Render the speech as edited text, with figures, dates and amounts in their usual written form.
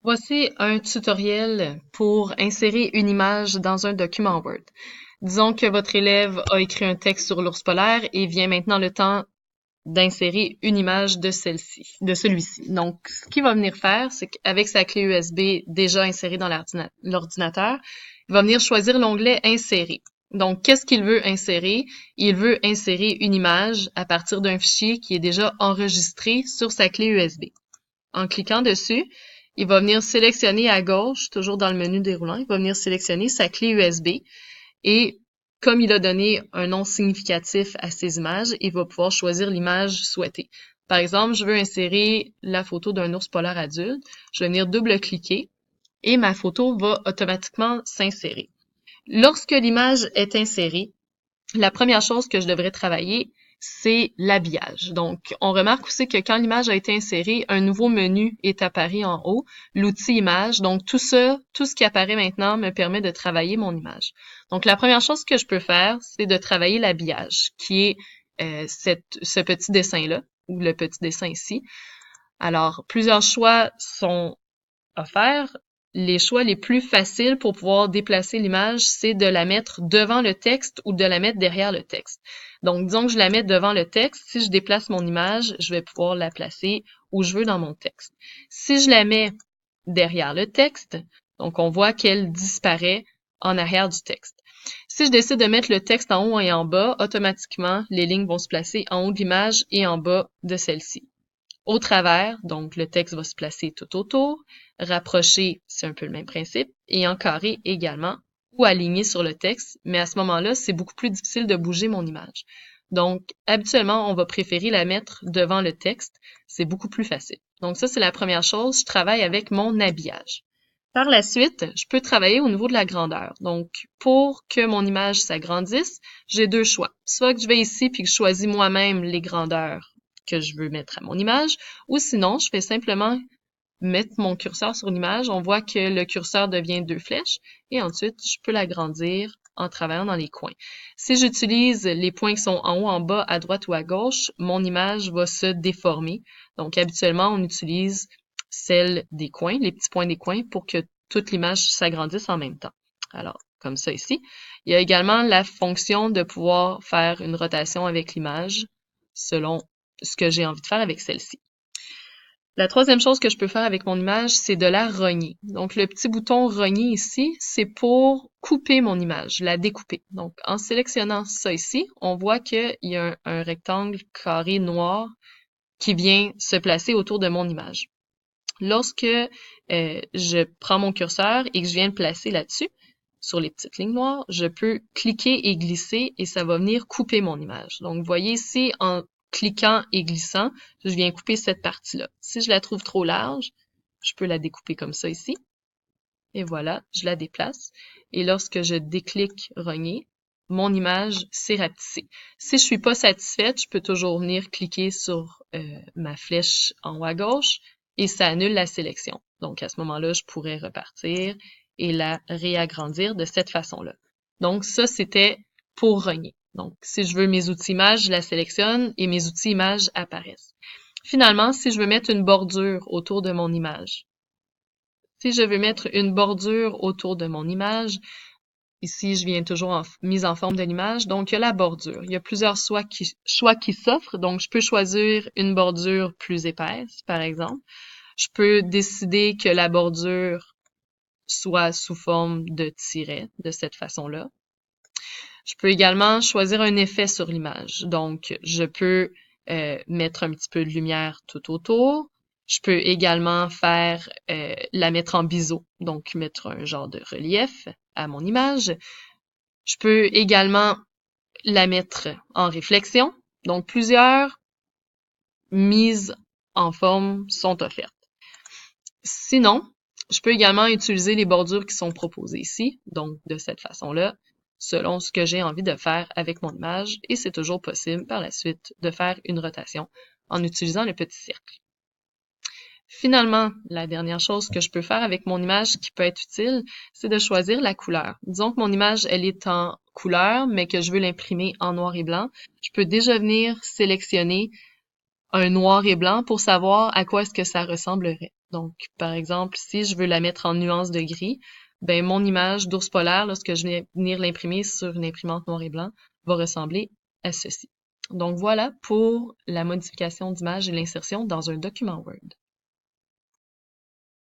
Voici un tutoriel pour insérer une image dans un document Word. Disons que votre élève a écrit un texte sur l'ours polaire et vient maintenant le temps d'insérer une image de de celui-ci. Donc, ce qu'il va venir faire, c'est qu'avec sa clé USB déjà insérée dans l'ordinateur, il va venir choisir l'onglet Insérer. Donc, qu'est-ce qu'il veut insérer? Il veut insérer une image à partir d'un fichier qui est déjà enregistré sur sa clé USB. En cliquant dessus, il va venir sélectionner à gauche, toujours dans le menu déroulant, il va venir sélectionner sa clé USB et comme il a donné un nom significatif à ces images, il va pouvoir choisir l'image souhaitée. Par exemple, je veux insérer la photo d'un ours polaire adulte. Je vais venir double-cliquer et ma photo va automatiquement s'insérer. Lorsque l'image est insérée, la première chose que je devrais travailler, c'est l'habillage. Donc, on remarque aussi que quand l'image a été insérée, un nouveau menu est apparu en haut, l'outil image. Donc, tout ce qui apparaît maintenant me permet de travailler mon image. Donc, la première chose que je peux faire, c'est de travailler l'habillage, qui est ce petit dessin-là, ou le petit dessin ici. Alors, plusieurs choix sont offerts. Les choix les plus faciles pour pouvoir déplacer l'image, c'est de la mettre devant le texte ou de la mettre derrière le texte. Donc, disons que je la mets devant le texte. Si je déplace mon image, je vais pouvoir la placer où je veux dans mon texte. Si je la mets derrière le texte, donc on voit qu'elle disparaît en arrière du texte. Si je décide de mettre le texte en haut et en bas, automatiquement, les lignes vont se placer en haut de l'image et en bas de celle-ci. Au travers, donc le texte va se placer tout autour. Rapproché, c'est un peu le même principe. Et en carré également, ou aligné sur le texte. Mais à ce moment-là, c'est beaucoup plus difficile de bouger mon image. Donc, habituellement, on va préférer la mettre devant le texte. C'est beaucoup plus facile. Donc ça, c'est la première chose. Je travaille avec mon habillage. Par la suite, je peux travailler au niveau de la grandeur. Donc, pour que mon image s'agrandisse, j'ai deux choix. Soit que je vais ici puis que je choisis moi-même les grandeurs que je veux mettre à mon image, ou sinon, je fais simplement mettre mon curseur sur l'image. On voit que le curseur devient deux flèches et ensuite, je peux l'agrandir en travaillant dans les coins. Si j'utilise les points qui sont en haut, en bas, à droite ou à gauche, mon image va se déformer. Donc, habituellement, on utilise celle des coins, les petits points des coins, pour que toute l'image s'agrandisse en même temps. Alors, comme ça ici. Il y a également la fonction de pouvoir faire une rotation avec l'image selon ce que j'ai envie de faire avec celle-ci. La troisième chose que je peux faire avec mon image, c'est de la rogner. Donc, le petit bouton rogner ici, c'est pour couper mon image, la découper. Donc, en sélectionnant ça ici, on voit qu'il y a un rectangle carré noir qui vient se placer autour de mon image. Lorsque je prends mon curseur et que je viens le placer là-dessus, sur les petites lignes noires, je peux cliquer et glisser et ça va venir couper mon image. Donc, vous voyez ici, en cliquant et glissant, je viens couper cette partie-là. Si je la trouve trop large, je peux la découper comme ça ici. Et voilà, je la déplace. Et lorsque je déclique rogner, mon image s'est rapetissée. Si je suis pas satisfaite, je peux toujours venir cliquer sur ma flèche en haut à gauche et ça annule la sélection. Donc à ce moment-là, je pourrais repartir et la réagrandir de cette façon-là. Donc ça, c'était pour rogner. Donc si je veux mes outils images, je la sélectionne et mes outils images apparaissent. Finalement, si je veux mettre une bordure autour de mon image, si je veux mettre une bordure autour de mon image, ici je viens toujours en mise en forme de l'image, donc il y a la bordure. Il y a plusieurs choix qui s'offrent, donc je peux choisir une bordure plus épaisse, par exemple. Je peux décider que la bordure soit sous forme de tiret, de cette façon-là. Je peux également choisir un effet sur l'image, donc je peux mettre un petit peu de lumière tout autour. Je peux également faire la mettre en biseau, donc mettre un genre de relief à mon image. Je peux également la mettre en réflexion. Donc plusieurs mises en forme sont offertes. Sinon, je peux également utiliser les bordures qui sont proposées ici, donc de cette façon-là, selon ce que j'ai envie de faire avec mon image, et c'est toujours possible par la suite de faire une rotation en utilisant le petit cercle. Finalement, la dernière chose que je peux faire avec mon image qui peut être utile, c'est de choisir la couleur. Disons que mon image, elle est en couleur, mais que je veux l'imprimer en noir et blanc. Je peux déjà venir sélectionner un noir et blanc pour savoir à quoi est-ce que ça ressemblerait. Donc, par exemple, si je veux la mettre en nuance de gris, ben mon image d'ours polaire, lorsque je vais venir l'imprimer sur une imprimante noir et blanc, va ressembler à ceci. Donc voilà pour la modification d'image et l'insertion dans un document Word.